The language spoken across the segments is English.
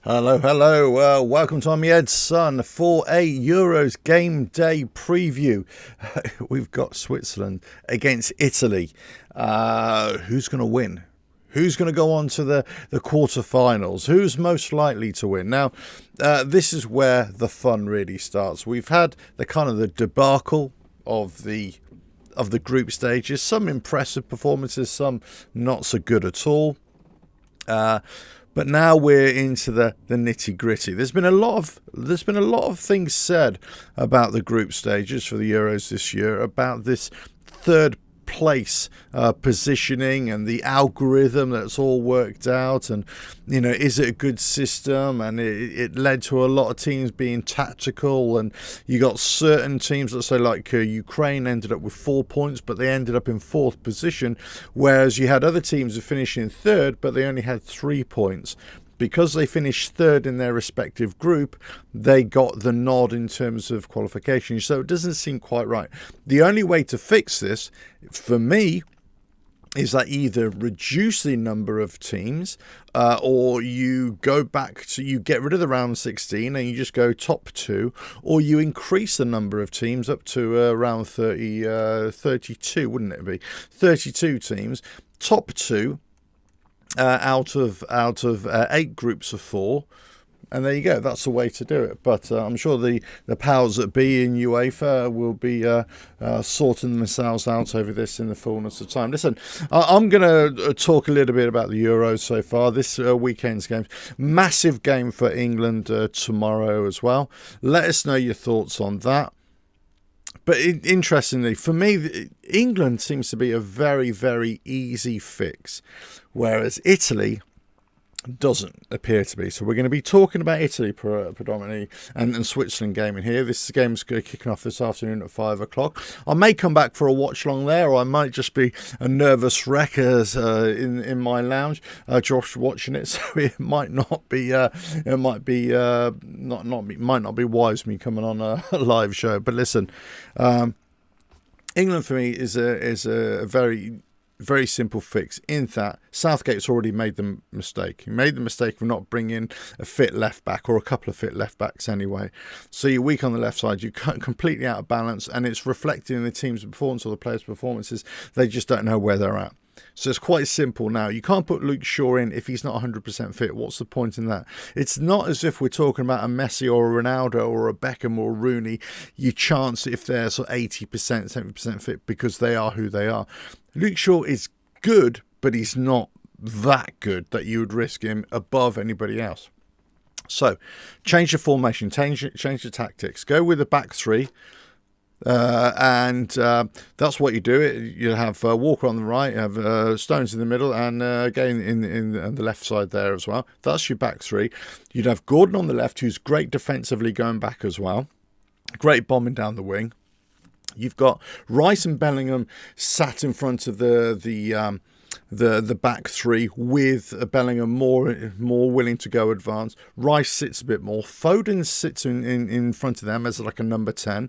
Hello, hello. Welcome to I'm Ed's Son for a Euros game day preview. We've got Switzerland against Italy. Who's going to win? Who's going to go on to the quarterfinals? Who's most likely to win? Now, this is where the fun really starts. We've had the debacle of the group stages. Some impressive performances, some not so good at all. But now we're into the nitty gritty. There's been a lot of things said about the group stages for the Euros this year, about this third place positioning and the algorithm that's all worked out, and is it a good system? And it led to a lot of teams being tactical, and you got certain teams, let's say like Ukraine, ended up with 4 points, but they ended up in fourth position, whereas you had other teams who finished in third, but they only had 3 points. Because they finished third in their respective group, they got the nod in terms of qualification. So it doesn't seem quite right. The only way to fix this, for me, is that either reduce the number of teams or you go back to, you get rid of the round 16 and you just go top 2, or you increase the number of teams up to around 32, wouldn't it be? 32 teams, top 2. Out of 8 groups of 4, and there you go. That's the way to do it. But I'm sure the powers that be in UEFA will be sorting themselves out over this in the fullness of time. Listen, I'm going to talk a little bit about the Euros so far. This weekend's game, massive game for England tomorrow as well. Let us know your thoughts on that. But interestingly, for me, England seems to be a very, very easy fix, whereas Italy doesn't appear to be. So we're going to be talking about Italy predominantly and Switzerland game in here. This game's kicking off this afternoon at 5 o'clock. I may come back for a watch along there, or I might just be a nervous wreck as in my lounge, Josh watching it. So it might not be might not be wise me coming on a live show. But listen, England for me is a very simple fix, in that Southgate's already made the mistake. He made the mistake of not bringing a fit left back, or a couple of fit left backs anyway. So you're weak on the left side, you're completely out of balance, and it's reflected in the team's performance or the players' performances. They just don't know where they're at. So it's quite simple now. You can't put Luke Shaw in if he's not 100% fit. What's the point in that? It's not as if we're talking about a Messi or a Ronaldo or a Beckham or a Rooney. You chance if they're sort of 80%, 70% fit, because they are who they are. Luke Shaw is good, but he's not that good that you would risk him above anybody else. So change the formation, change the tactics. Go with the back 3. And that's what you do. You have Walker on the right, you have Stones in the middle, and again in the left side there as well. That's your back 3. You'd have Gordon on the left, who's great defensively going back as well. Great bombing down the wing. You've got Rice and Bellingham sat in front of the back 3, with Bellingham more willing to go advance. Rice sits a bit more. Foden sits in front of them as like a number 10.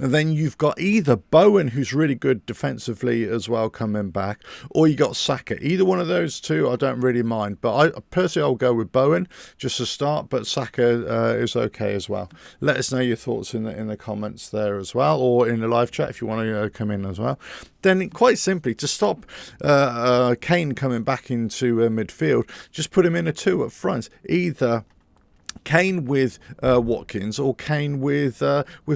And then you've got either Bowen, who's really good defensively as well, coming back, or you got Saka. Either one of those two, I don't really mind. But I'll go with Bowen just to start, but Saka is okay as well. Let us know your thoughts in the comments there as well, or in the live chat if you want to come in as well. Then quite simply, to stop Kane coming back into midfield, just put him in a 2 up front. Either Kane with Watkins, or Kane with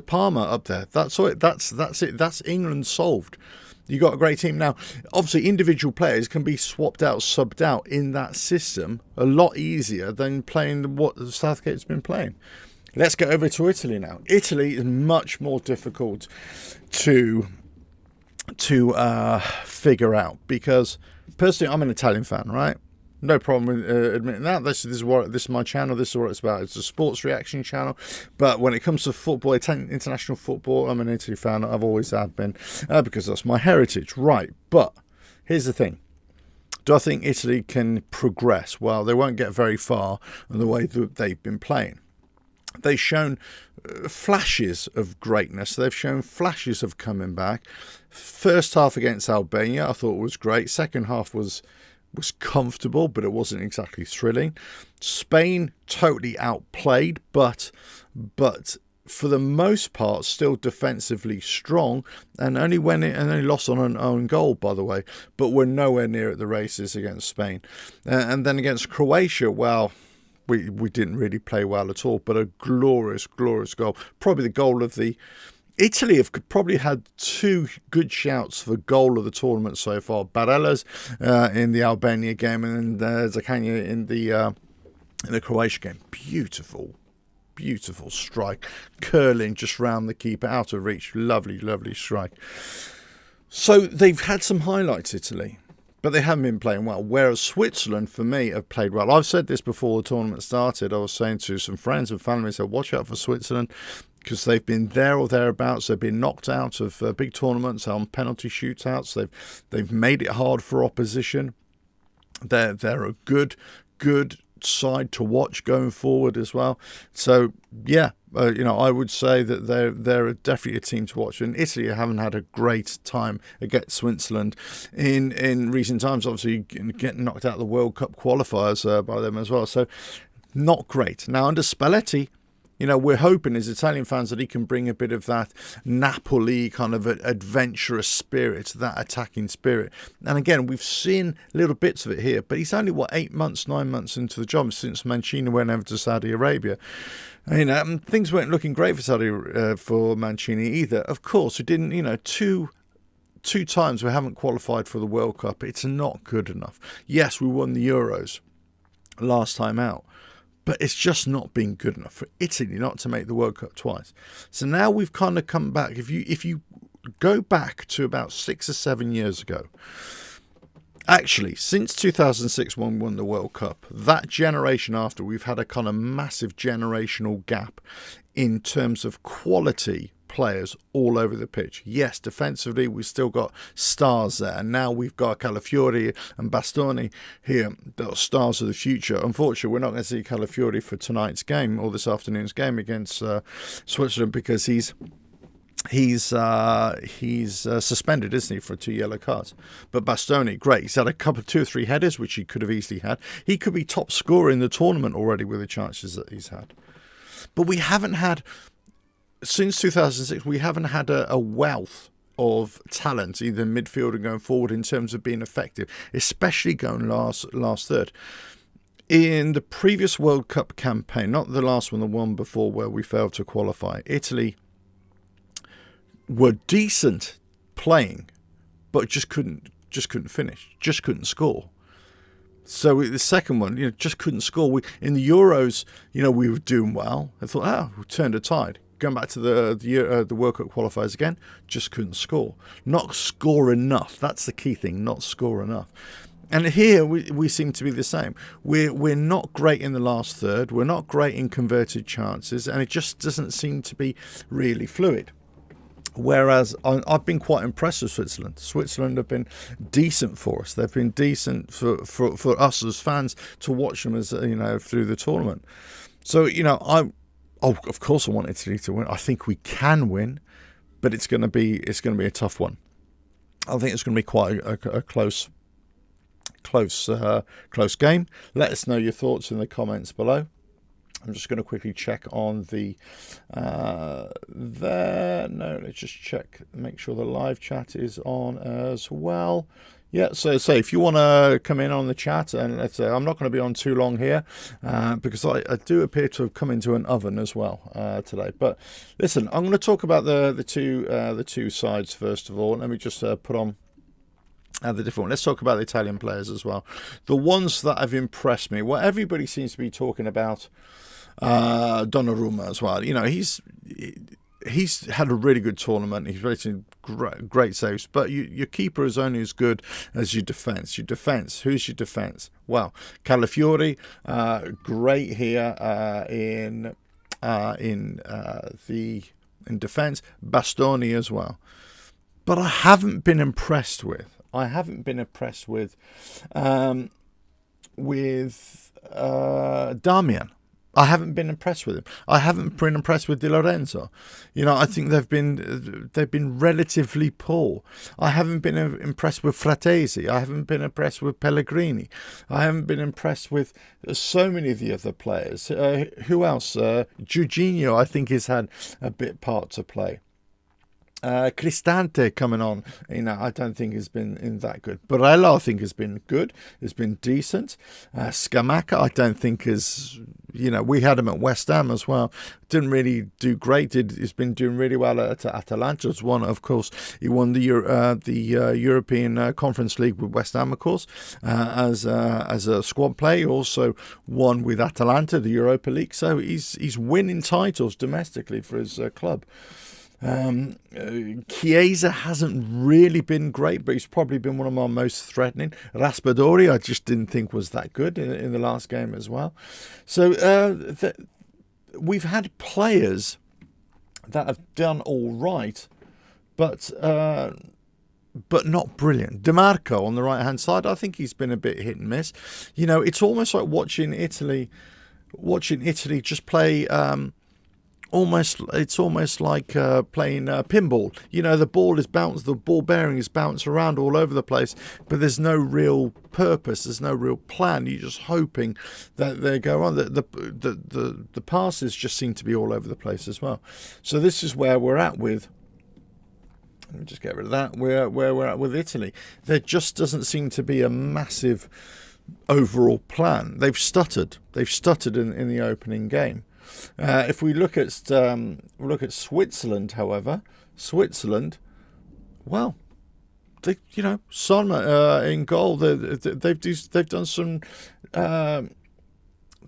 Palmer up there. That's it. That's England solved. You got a great team now. Obviously, individual players can be swapped out, subbed out in that system a lot easier than playing what Southgate's been playing. Let's get over to Italy now. Italy is much more difficult to figure out, because personally I'm an Italian fan, right? No problem with admitting that. This is my channel. This is what it's about. It's a sports reaction channel. But when it comes to football, international football, I'm an Italy fan. I've always have been, because that's my heritage, right? But here's the thing. Do I think Italy can progress? Well, they won't get very far in the way that they've been playing. They've shown flashes of greatness. They've shown flashes of coming back. First half against Albania, I thought was great. Second half was was comfortable, but it wasn't exactly thrilling. Spain totally outplayed, but for the most part still defensively strong, and only lost on an own goal, by the way, but we're nowhere near at the races against Spain. And then against Croatia, well, we didn't really play well at all, but a glorious goal, probably the goal of the Italy have probably had two good shouts for goal of the tournament so far. Barella's in the Albania game, and then Zakanya in the Croatia game. Beautiful strike, curling just round the keeper, out of reach. Lovely strike. So they've had some highlights, Italy, but they haven't been playing well. Whereas Switzerland, for me, have played well. I've said this before the tournament started. I was saying to some friends and family, I said, watch out for Switzerland, because they've been there or thereabouts. They've been knocked out of big tournaments on penalty shootouts. They've made it hard for opposition. They're a good side to watch going forward as well. So yeah, I would say that they're definitely a team to watch. And Italy haven't had a great time against Switzerland in recent times. Obviously, getting knocked out of the World Cup qualifiers by them as well. So not great. Now under Spalletti, we're hoping as Italian fans that he can bring a bit of that Napoli kind of adventurous spirit, that attacking spirit. And again, we've seen little bits of it here, but he's only, 9 months into the job since Mancini went over to Saudi Arabia. Things weren't looking great for Mancini either. Of course, we didn't, two times we haven't qualified for the World Cup. It's not good enough. Yes, we won the Euros last time out, but it's just not been good enough for Italy not to make the World Cup twice. So now we've kind of come back. If you go back to about 6 or 7 years ago, actually, since 2006 when we won the World Cup, that generation after, we've had a kind of massive generational gap in terms of quality players all over the pitch. Yes, defensively we've still got stars there, and now we've got Calafiori and Bastoni here, the stars of the future. Unfortunately, we're not going to see Calafiori for tonight's game or this afternoon's game against Switzerland, because he's suspended, isn't he, for 2 yellow cards. But Bastoni, great. He's had a couple, 2 or 3 headers, which he could have easily had. He could be top scorer in the tournament already with the chances that he's had. But we haven't had, since 2006, we haven't had a wealth of talent, either midfield and going forward, in terms of being effective, especially going last third. In the previous World Cup campaign, not the last one, the one before where we failed to qualify, Italy were decent playing, but just couldn't finish, just couldn't score. So the second one, just couldn't score. In the Euros, we were doing well. I thought, we turned a tide. Going back to the World Cup qualifiers again, just couldn't score. Not score enough. That's the key thing, not score enough. And here we seem to be the same. We're not great in the last third. We're not great in converted chances, and it just doesn't seem to be really fluid. Whereas I've been quite impressed with Switzerland. Switzerland have been decent for us. They've been decent for us as fans to watch them as through the tournament. So of course I want Italy to win. I think we can win, but it's going to be a tough one. I think it's going to be quite a close game. Let us know your thoughts in the comments below. I'm just going to quickly check on the there. No, let's just check, make sure the live chat is on as well. Yeah, so if you want to come in on the chat, and let's say I'm not going to be on too long here because I do appear to have come into an oven as well today. But listen, I'm going to talk about the two sides first of all. Let me just put on the different. Let's talk about the Italian players as well. The ones that have impressed me. Well, everybody seems to be talking about Donnarumma as well. He's had a really good tournament. He's rated great saves, but your keeper is only as good as your defence. Who's your defence? Well, Calafiori, great here in defence. Bastoni as well, but I haven't been impressed with. Damian. I haven't been impressed with him. I haven't been impressed with Di Lorenzo. I think they've been relatively poor. I haven't been impressed with Fratesi. I haven't been impressed with Pellegrini. I haven't been impressed with so many of the other players. Who else? Jorginho, I think, has had a bit part to play. Cristante coming on, I don't think has been that good. Barella, I think, has been good, has been decent. Scamacca, I don't think is, we had him at West Ham as well. Didn't really do great. He's been doing really well at Atalanta. It's won, of course, he won the European Conference League with West Ham, of course, as a squad player. He also won with Atalanta the Europa League. So he's winning titles domestically for his club. Chiesa hasn't really been great, but he's probably been one of my most threatening. Raspadori, I just didn't think was that good in the last game as well. So we've had players that have done all right, but not brilliant. DiMarco on the right hand side, I think he's been a bit hit and miss. It's almost like watching Italy just play. It's almost like playing pinball. The ball bearing is bounced around all over the place, but there's no real purpose. There's no real plan. You're just hoping that they go on. The passes just seem to be all over the place as well. So this is where we're at with. Let me just get rid of that. Where we're at with Italy, there just doesn't seem to be a massive overall plan. They've stuttered. They've stuttered in the opening game. If we look at Switzerland, however, well, Son in goal. They've done some.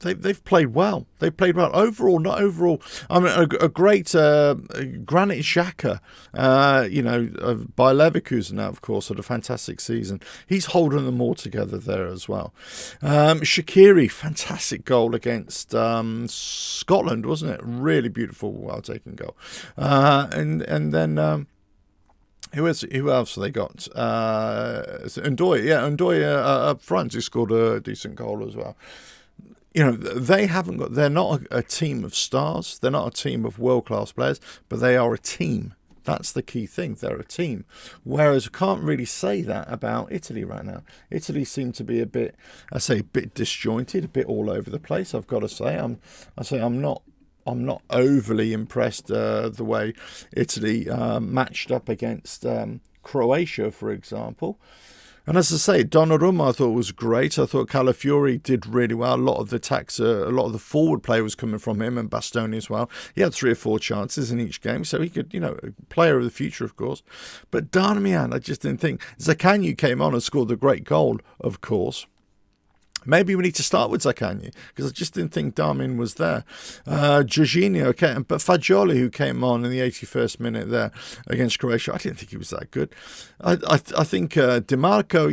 They've played well. They played well overall. Not overall. I mean, a great Granit Xhaka, by Leverkusen now, of course, had a fantastic season. He's holding them all together there as well. Shaqiri, fantastic goal against Scotland, wasn't it? Really beautiful, well taken goal. And then. Who else have they got? Ndoye up front, who scored a decent goal as well. They're not a team of stars. They're not a team of world-class players, but they are a team. That's the key thing. They're a team. Whereas I can't really say that about Italy right now. Italy seem to be a bit disjointed, a bit all over the place. I've got to say, I'm not overly impressed the way Italy matched up against Croatia, for example. And as I say, Donnarumma I thought was great. I thought Calafiori did really well. A lot of the attacks, a lot of the forward play was coming from him, and Bastoni as well. He had 3 or 4 chances in each game, so he could, player of the future, of course. But Darmian, I just didn't think. Zaccagni came on and scored the great goal, of course. Maybe we need to start with Zaccagni, because I just didn't think Darmian was there. Jorginho, okay, but Fagioli, who came on in the 81st minute there against Croatia, I didn't think he was that good. I think DiMarco,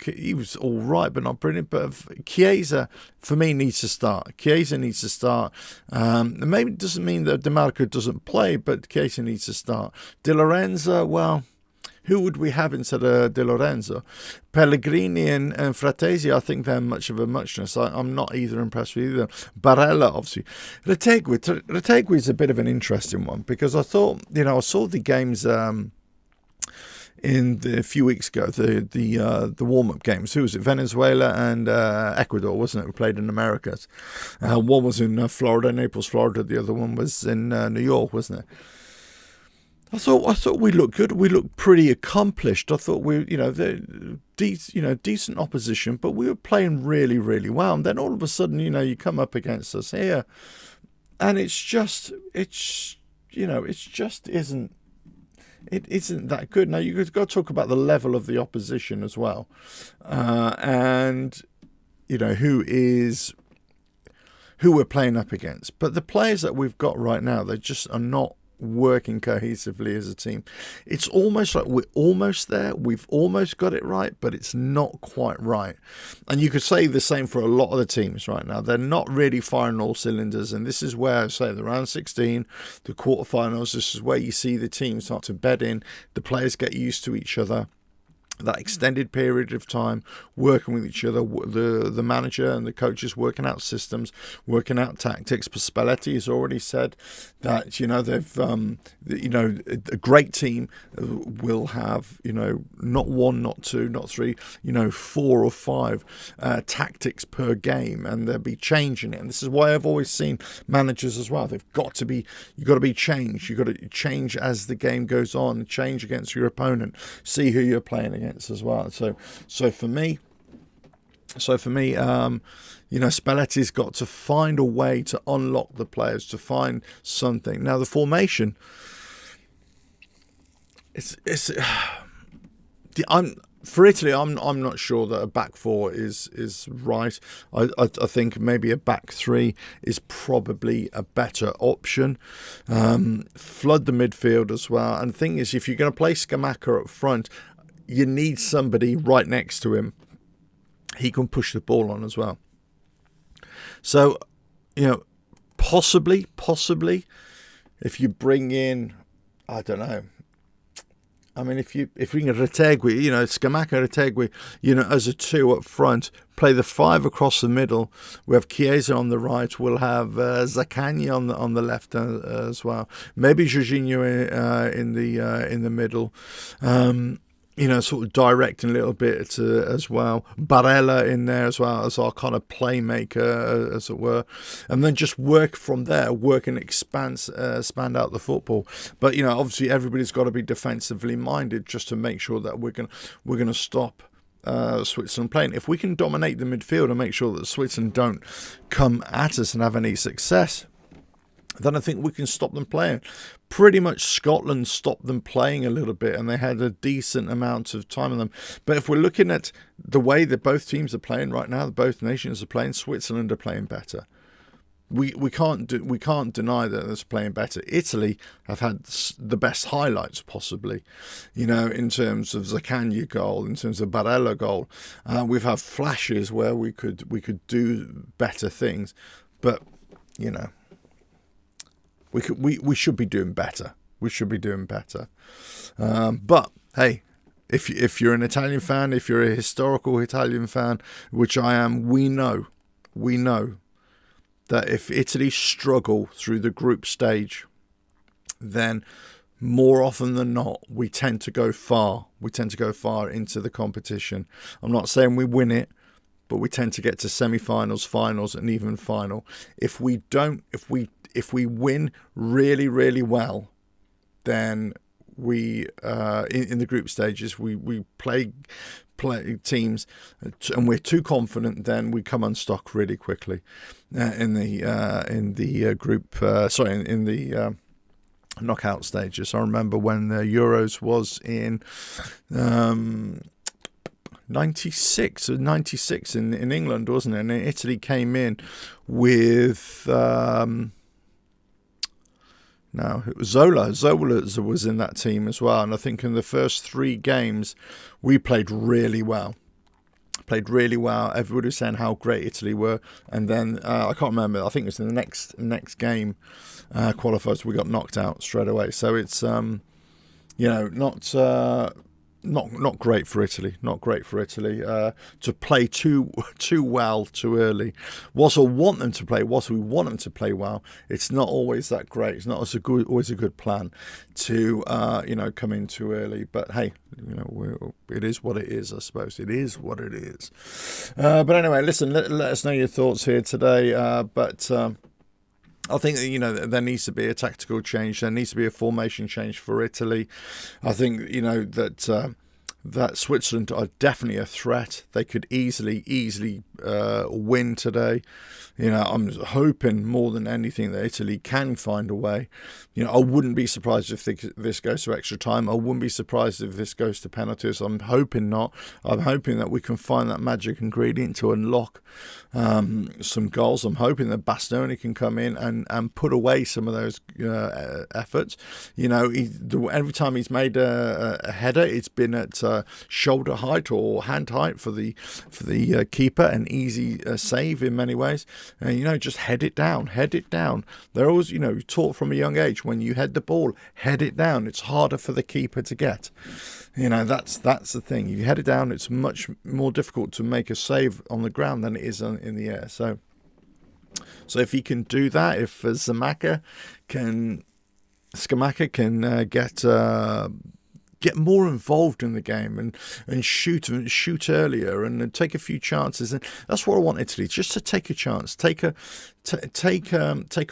he was all right, but not brilliant. But Chiesa, for me, needs to start. Maybe it doesn't mean that DiMarco doesn't play, but Chiesa needs to start. Di Lorenzo, well, who would we have instead of Di Lorenzo? Pellegrini and Fratesi, I think they're much of a muchness. I'm not either impressed with either. Barella, obviously. Retegui is a bit of an interesting one, because I thought, I saw the games a few weeks ago, the warm-up games. Who was it? Venezuela and Ecuador, wasn't it? We played in Americas. One was in Florida, Naples, Florida. The other one was in New York, wasn't it? I thought we looked good. We looked pretty accomplished. I thought decent opposition, but we were playing really, really well. And then all of a sudden, you come up against us here, and it just isn't that good. Now you've got to talk about the level of the opposition as well, and who we're playing up against. But the players that we've got right now, they just are not working cohesively as a team. It's almost like we're almost there. We've almost got it right, but it's not quite right. And you could say the same for a lot of the teams right now. They're not really firing all cylinders, and this is where I say the round 16, the quarterfinals, this is where you see the teams start to bed in. The players get used to each other. that extended period of time working with each other, the manager and the coaches working out systems, working out tactics. Spalletti has already said that they've a great team will have not one, not two, not three, 4 or 5 tactics per game, and they'll be changing it. And this is why I've always seen managers as well. You've got to be changed. You've got to change as the game goes on, change against your opponent, see who you're playing against as well. So for me, Spalletti's got to find a way to unlock the players, to find something. Now the formation, for Italy, I'm not sure that a back 4 is right. I think maybe a back 3 is probably a better option. Flood the midfield as well. And the thing is, if you're going to play Scamacca up front, you need somebody right next to him he can push the ball on as well. So, possibly, if you bring in, I don't know. I mean, if we can Retegui, Scamacca, Retegui, as a 2 up front, play the 5 across the middle. We have Chiesa on the right. We'll have Zaccagni on the left as well. Maybe Jorginho in the middle. Sort of directing a little bit as well. Barella in there as well as our kind of playmaker, as it were, and then just work from there, work and expand out the football. But obviously everybody's got to be defensively minded just to make sure that we're going to stop Switzerland playing. If we can dominate the midfield and make sure that Switzerland don't come at us and have any success, then I think we can stop them playing. Pretty much Scotland stopped them playing a little bit, and they had a decent amount of time on them. But if we're looking at the way that both teams are playing right now, both nations are playing, Switzerland are playing better. We can't deny that they're playing better. Italy have had the best highlights possibly, in terms of Zaccagni goal, in terms of Barella goal. We've had flashes where we could do better things, but we should be doing better. We should be doing better. But hey, if you're an Italian fan, if you're a historical Italian fan, which I am, we know that if Italy struggle through the group stage, then more often than not, we tend to go far. We tend to go far into the competition. I'm not saying we win it, but we tend to get to semi-finals, finals, and even final. If we win really, really well, then we in the group stages we play teams, and we're too confident. Then we come unstuck really quickly in the knockout stages. I remember when the Euros was in 96 in England, wasn't it? And Italy came in with it was Zola. Zola was in that team as well, and I think in the first 3 games we played really well. Everybody was saying how great Italy were, and then I can't remember. I think it was in the next game qualifiers we got knocked out straight away. So it's not great for Italy. Not great for Italy to play too well too early. Whilst we want them to play well, it's not always that great. It's not always a good plan to come in too early. But hey, it is what it is. I suppose it is what it is. But anyway, listen. Let us know your thoughts here today. I think that there needs to be a tactical change. There needs to be a formation change for Italy. I think that Switzerland are definitely a threat. They could easily win today. I'm hoping more than anything that Italy can find a way. I wouldn't be surprised if this goes to extra time. I wouldn't be surprised if this goes to penalties. I'm hoping not. I'm hoping that we can find that magic ingredient to unlock some goals. I'm hoping that Bastoni can come in and put away some of those efforts. Every time he's made a header, it's been at shoulder height or hand height for the keeper, an easy save in many ways. Just head it down. They're always, taught from a young age, when you head the ball, head it down. It's harder for the keeper to get. You know, that's the thing. You head it down, it's much more difficult to make a save on the ground than it is in the air. So if he can do that, if Scamacca can get more involved in the game and shoot earlier and take a few chances, and that's what I want Italy, just to take a chance, take a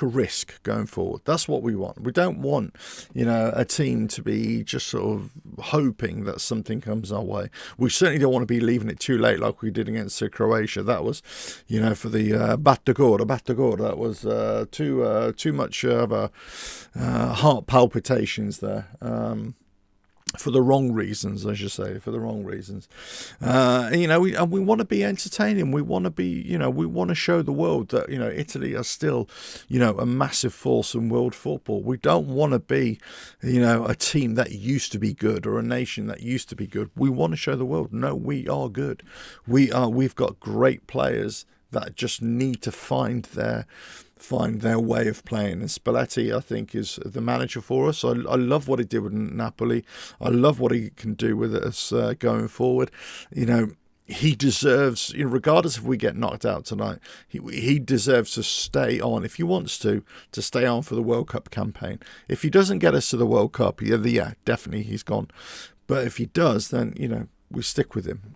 risk going forward. That's what we want. We don't want, a team to be just sort of hoping that something comes our way. We certainly don't want to be leaving it too late like we did against Croatia. That was, for the Battagor. That was too much of a heart palpitations there. For the wrong reasons, I should say, for the wrong reasons. We want to be entertaining. We want to be, we want to show the world that, Italy are still, a massive force in world football. We don't want to be, a team that used to be good or a nation that used to be good. We want to show the world, no, we are good. We've got great players that just need to find their way of playing. And Spalletti, I think, is the manager for us. I love what he did with Napoli. I love what he can do with us going forward. He deserves, regardless if we get knocked out tonight, he deserves to stay on, if he wants to stay on for the World Cup campaign. If he doesn't get us to the World Cup, yeah, definitely he's gone. But if he does, then, we stick with him,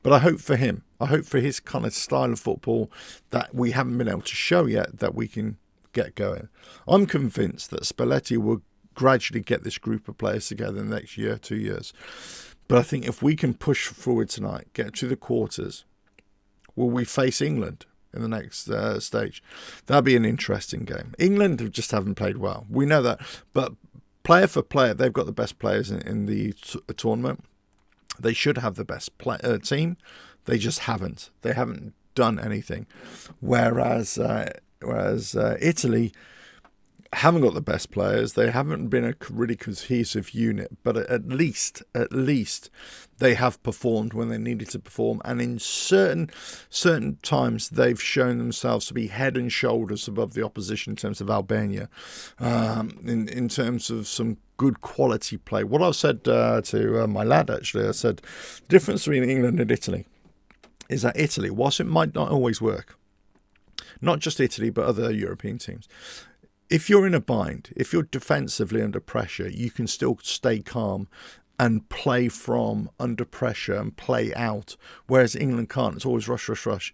but I hope for him. I hope for his kind of style of football that we haven't been able to show yet that we can get going. I'm convinced that Spalletti will gradually get this group of players together in the next year, 2 years. But I think if we can push forward tonight, get to the quarters, will we face England in the next stage? That'll be an interesting game. England just haven't played well. We know that, but player for player, they've got the best players in the tournament. They should have the best team. They just haven't. They haven't done anything. Whereas Italy haven't got the best players. They haven't been a really cohesive unit. But at least they have performed when they needed to perform. And in certain times, they've shown themselves to be head and shoulders above the opposition in terms of Albania, in terms of some good quality play. What I've said to my lad, actually, I said, the difference between England and Italy is that Italy, whilst it might not always work, not just Italy, but other European teams, if you're in a bind, if you're defensively under pressure, you can still stay calm and play from under pressure and play out, whereas England can't. It's always rush, rush, rush.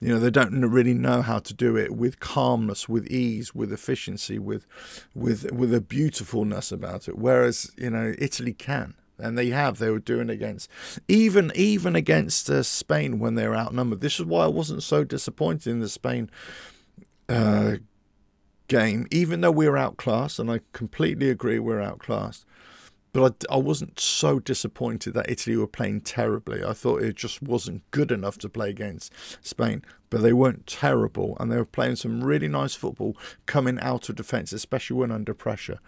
They don't really know how to do it with calmness, with ease, with efficiency, with a beautifulness about it, whereas, Italy can. And they were doing it against, even against Spain when they were outnumbered. This is why I wasn't so disappointed in the Spain game, even though we were outclassed, and I completely agree we're outclassed. But I wasn't so disappointed that Italy were playing terribly. I thought it just wasn't good enough to play against Spain. But they weren't terrible, and they were playing some really nice football coming out of defence, especially when under pressure.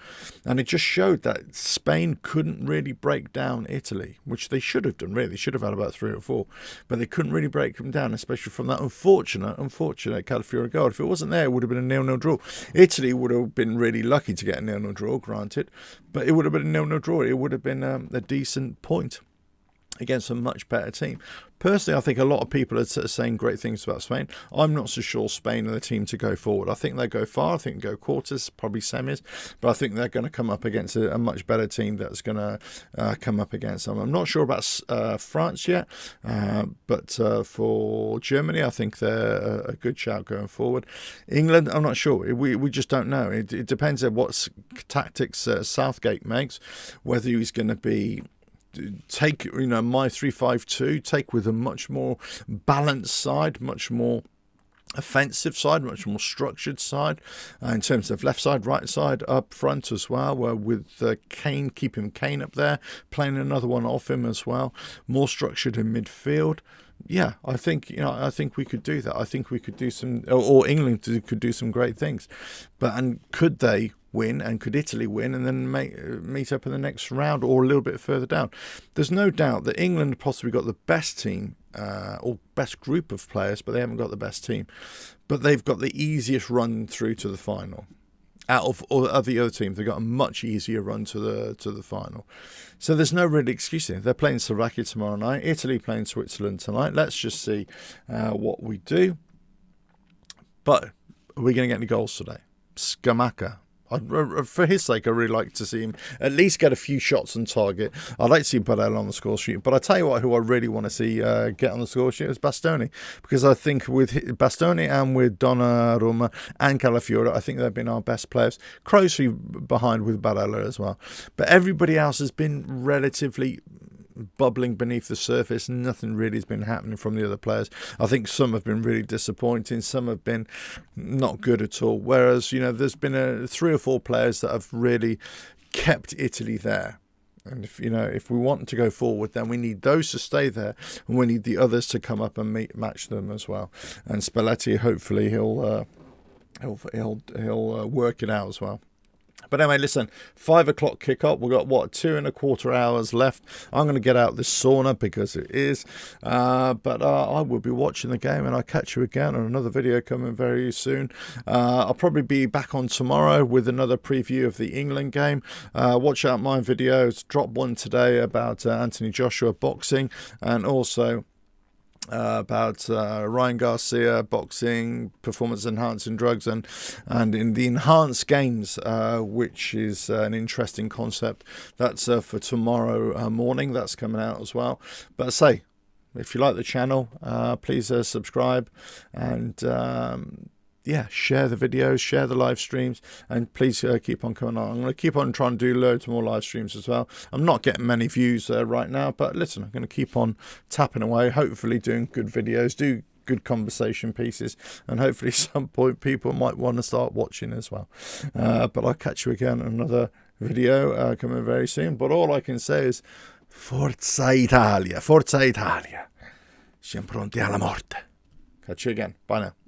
And it just showed that Spain couldn't really break down Italy, which they should have done, really. They should have had about 3 or 4. But they couldn't really break them down, especially from that unfortunate Calafiori goal. If it wasn't there, it would have been a 0-0 draw. Italy would have been really lucky to get a 0-0 draw, granted. But it would have been a 0-0 draw. It would have been a decent point against a much better team. Personally, I think a lot of people are saying great things about Spain. I'm not so sure Spain are the team to go forward. I think they go far. I think go quarters, probably semis. But I think they're going to come up against a much better team that's going to come up against them. I'm not sure about France yet. But for Germany, I think they're a good shout going forward. England, I'm not sure. We just don't know. It depends on what tactics Southgate makes, whether he's going to be take my 3-5-2, take with a much more balanced side, much more offensive side, much more structured side in terms of left side, right side, up front as well, with Kane, keeping Kane up there, playing another one off him as well, more structured in midfield. Yeah, I think we could do that. I think we could do some, or England could do some great things. And could they win, and could Italy win and then meet up in the next round or a little bit further down? There's no doubt that England possibly got the best team or best group of players, but they haven't got the best team. But they've got the easiest run through to the final. out of all the other teams. They've got a much easier run to the final. So there's no real excuse here. They're playing Slovakia tomorrow night. Italy playing Switzerland tonight. Let's just see what we do. But are we going to get any goals today? Scamacca. For his sake, I really like to see him at least get a few shots on target. I'd like to see Barella on the score sheet. But I tell you what, who I really want to see get on the score sheet is Bastoni. Because I think with Bastoni and with Donnarumma and Calafiore, I think they've been our best players. Closely behind with Barella as well. But everybody else has been relatively bubbling beneath the surface. Nothing really has been happening from the other players. I think some have been really disappointing. Some have been not good at all. Whereas, you know, there's been 3 or 4 players that have really kept Italy there. And if we want to go forward, then we need those to stay there, and we need the others to come up and match them as well. And Spalletti, hopefully, he'll work it out as well. But anyway, listen, 5 o'clock kick-off. We've got, 2.25 hours left. I'm going to get out this sauna because it is. But I will be watching the game, and I'll catch you again on another video coming very soon. I'll probably be back on tomorrow with another preview of the England game. Watch out my videos. Drop one today about Anthony Joshua boxing, and also about Ryan Garcia boxing, performance enhancing drugs, and in the enhanced games, which is an interesting concept. That's for tomorrow morning. That's coming out as well. But say, if you like the channel, please subscribe, and share the videos, share the live streams, and please keep on coming on. I'm going to keep on trying to do loads more live streams as well. I'm not getting many views right now, but listen, I'm going to keep on tapping away, hopefully doing good videos, do good conversation pieces, and hopefully at some point people might want to start watching as well. But I'll catch you again on another video coming very soon. But all I can say is Forza Italia, Forza Italia, siamo pronti alla morte. Catch you again. Bye now.